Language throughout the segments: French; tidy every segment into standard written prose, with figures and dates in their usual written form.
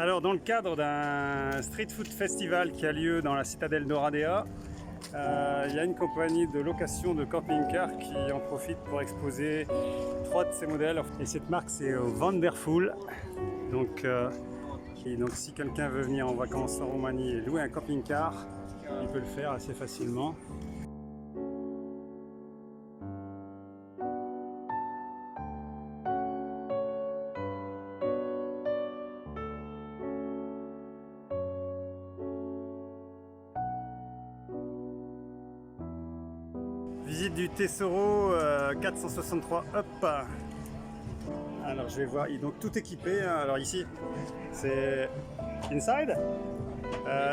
Alors, dans le cadre d'un street food festival qui a lieu dans la citadelle d'Oradea, il y a une compagnie de location de camping-car qui en profite pour exposer 3 de ses modèles. Et cette marque, c'est Wonderful. Donc si quelqu'un veut venir en vacances en Roumanie et louer un camping-car, il peut le faire assez facilement. Visite du Tesoro 463 Up. Alors je vais voir, il est donc tout équipé. Alors ici c'est inside.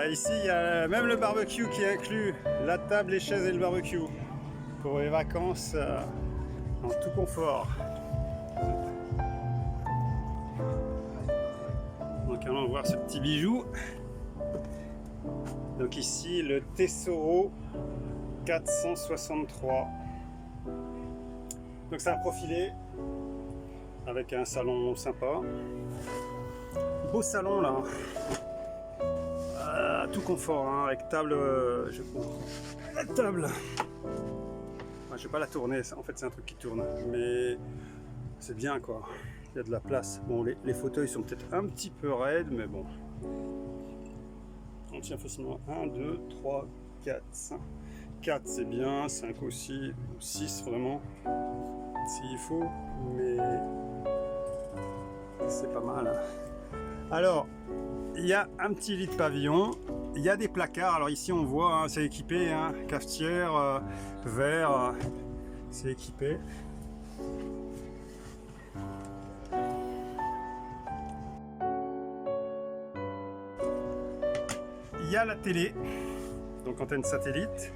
Ici il y a même le barbecue qui est inclus, la table, les chaises et le barbecue pour les vacances en tout confort. Donc allons voir ce petit bijou. Donc ici le Tesoro 463. Donc c'est un profilé avec un salon sympa. Beau salon là. Tout confort hein, avec table. La table. Je vais pas la tourner. En fait c'est un truc qui tourne, mais c'est bien quoi. Il y a de la place. Bon les fauteuils sont peut-être un petit peu raides, mais bon. On tient facilement 1, 2, 3, 4, 5. 4 c'est bien, 5 aussi, 6 vraiment, s'il faut, mais c'est pas mal. Alors, il y a un petit lit de pavillon, il y a des placards, alors ici on voit, hein, c'est équipé, hein, cafetière, verre, c'est équipé. Il y a la télé, donc antenne satellite.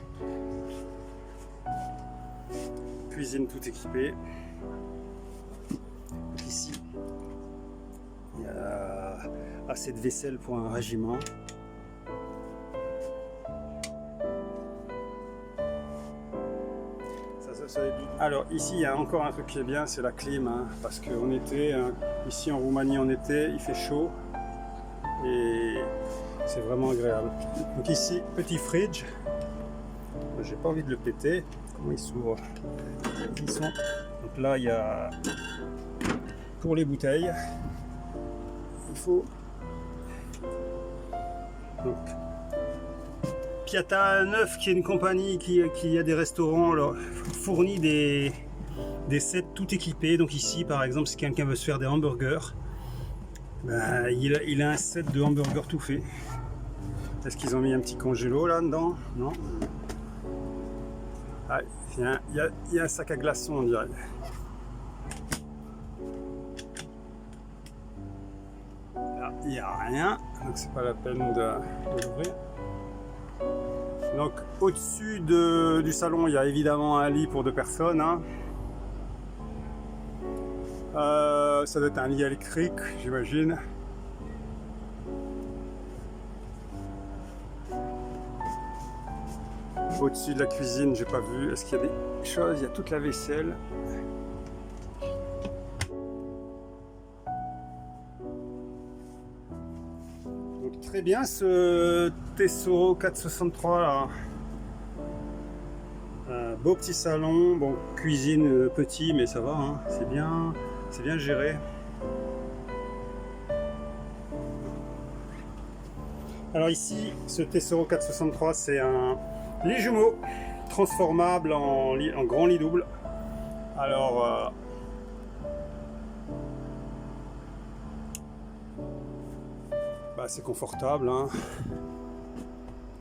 Cuisine tout équipée. Ici, il y a assez de vaisselle pour un régiment. Alors ici, il y a encore un truc qui est bien, c'est la clim, hein, parce qu'en été, hein, ici en Roumanie en été, il fait chaud et c'est vraiment agréable. Donc ici, petit fridge. J'ai pas envie de le péter. Comment il s'ouvre? Donc là, il y a pour les bouteilles, il faut donc Piata 9 qui est une compagnie qui a des restaurants alors, fournit des sets tout équipés. Donc ici, par exemple, si quelqu'un veut se faire des hamburgers, ben, il a un set de hamburgers tout fait. Est-ce qu'ils ont mis un petit congélo là-dedans? Non. Ah, il y a un sac à glaçons, on dirait. Là, il n'y a rien, donc c'est pas la peine de l'ouvrir. Donc au-dessus du salon, il y a évidemment un lit pour 2 personnes. Hein. Ça doit être un lit électrique, j'imagine. Au-dessus de la cuisine, j'ai pas vu. Est-ce qu'il y a des choses? Il y a toute la vaisselle. Donc très bien ce Tesoro 463 là. Un beau petit salon, bon cuisine petit mais ça va, hein. C'est bien géré. Alors ici, ce Tesoro 463 c'est un lit jumeau transformable en grand lit double. Alors c'est confortable hein.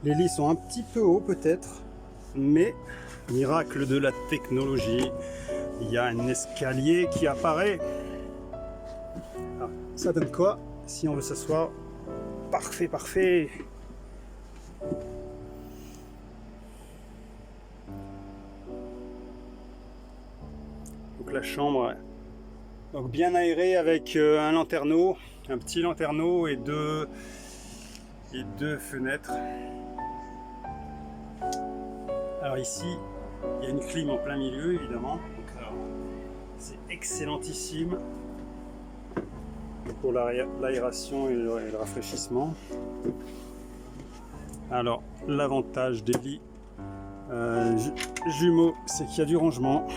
Les lits sont un petit peu hauts peut-être, mais miracle de la technologie, il y a un escalier qui apparaît. Alors, ça donne quoi si on veut s'asseoir? Parfait. Donc la chambre, donc bien aérée avec un lanterneau, un petit lanterneau et deux fenêtres. Alors ici, il y a une clim en plein milieu évidemment. Donc c'est excellentissime. pour l'aération et le rafraîchissement. Alors, l'avantage des lits jumeaux, c'est qu'il y a du rangement.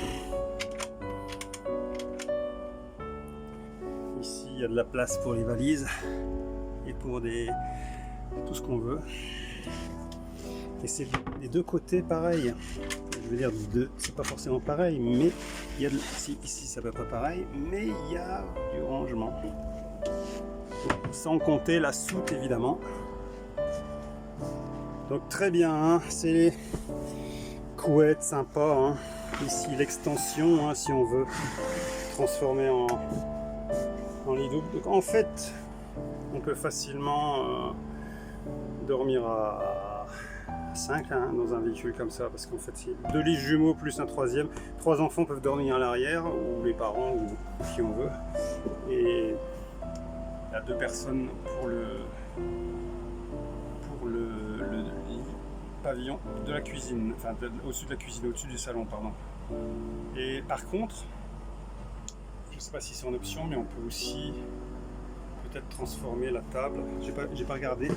Ici, il y a de la place pour les valises et pour tout ce qu'on veut. Et c'est des deux côtés pareil. Je veux dire, c'est pas forcément pareil, mais il y a ici ça peut pas pareil, mais il y a du rangement. Sans compter la soute évidemment. Donc très bien, hein, c'est les couettes sympas. Hein. Ici l'extension, hein, si on veut transformer en lit double. Donc en fait, on peut facilement dormir à 5 hein, dans un véhicule comme ça, parce qu'en fait c'est 2 lits jumeaux plus un troisième. 3 enfants peuvent dormir à l'arrière, ou les parents, ou qui on veut. Et il y a 2 personnes pour le lit pavillon de la cuisine, enfin au-dessus de la cuisine, au-dessus du salon, pardon. Et par contre, je ne sais pas si c'est en option, mais on peut aussi peut-être transformer la table. J'ai pas regardé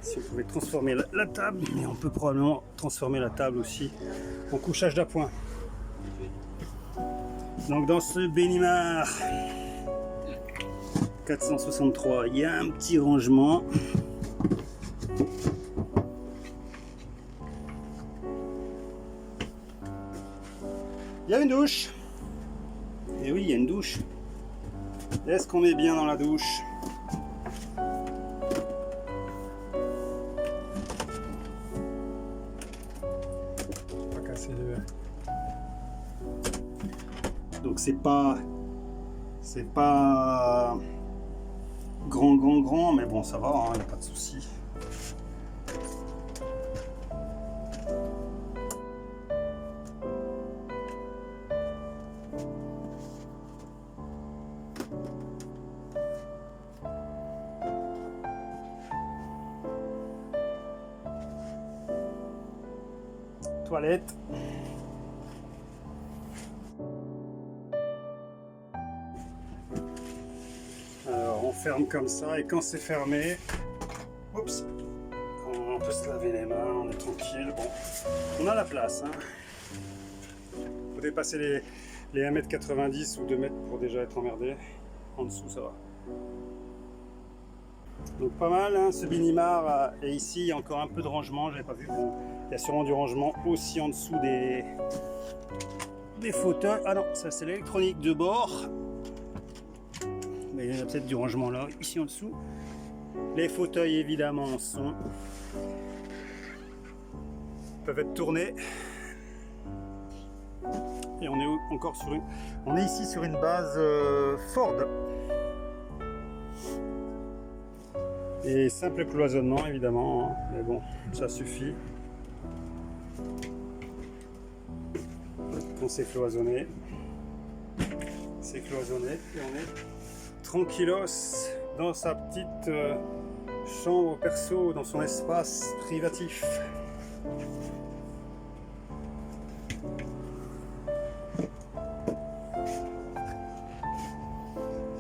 si on pouvait transformer la table, mais on peut probablement transformer la table aussi en couchage d'appoint. Donc dans ce Benimar 463, il y a un petit rangement. Il y a une douche. Et oui, il y a une douche. Est-ce qu'on est bien dans la douche? Pas casser le... Donc c'est pas grand, mais bon ça va, il n'y a pas de souci. Toilette. Alors on ferme comme ça et quand c'est fermé, oups, on peut se laver les mains, on est tranquille. Bon, on a la place. Hein. Faut dépasser les 1m90 ou 2 mètres pour déjà être emmerdé. En dessous ça va. Donc pas mal hein, ce Benimar. Et ici il y a encore un peu de rangement, j'avais pas vu. Bon, il y a sûrement du rangement aussi en dessous des fauteuils. Ah non, ça c'est l'électronique de bord. Mais il y a peut-être du rangement là, ici en dessous. Les fauteuils évidemment peuvent être tournés. Et on est encore on est ici sur une base Ford. Et simple cloisonnement évidemment, hein. Mais bon, ça suffit. Quand c'est cloisonné, et on est tranquillos dans sa petite chambre perso, dans son espace privatif.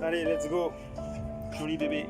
Allez, let's go, joli bébé.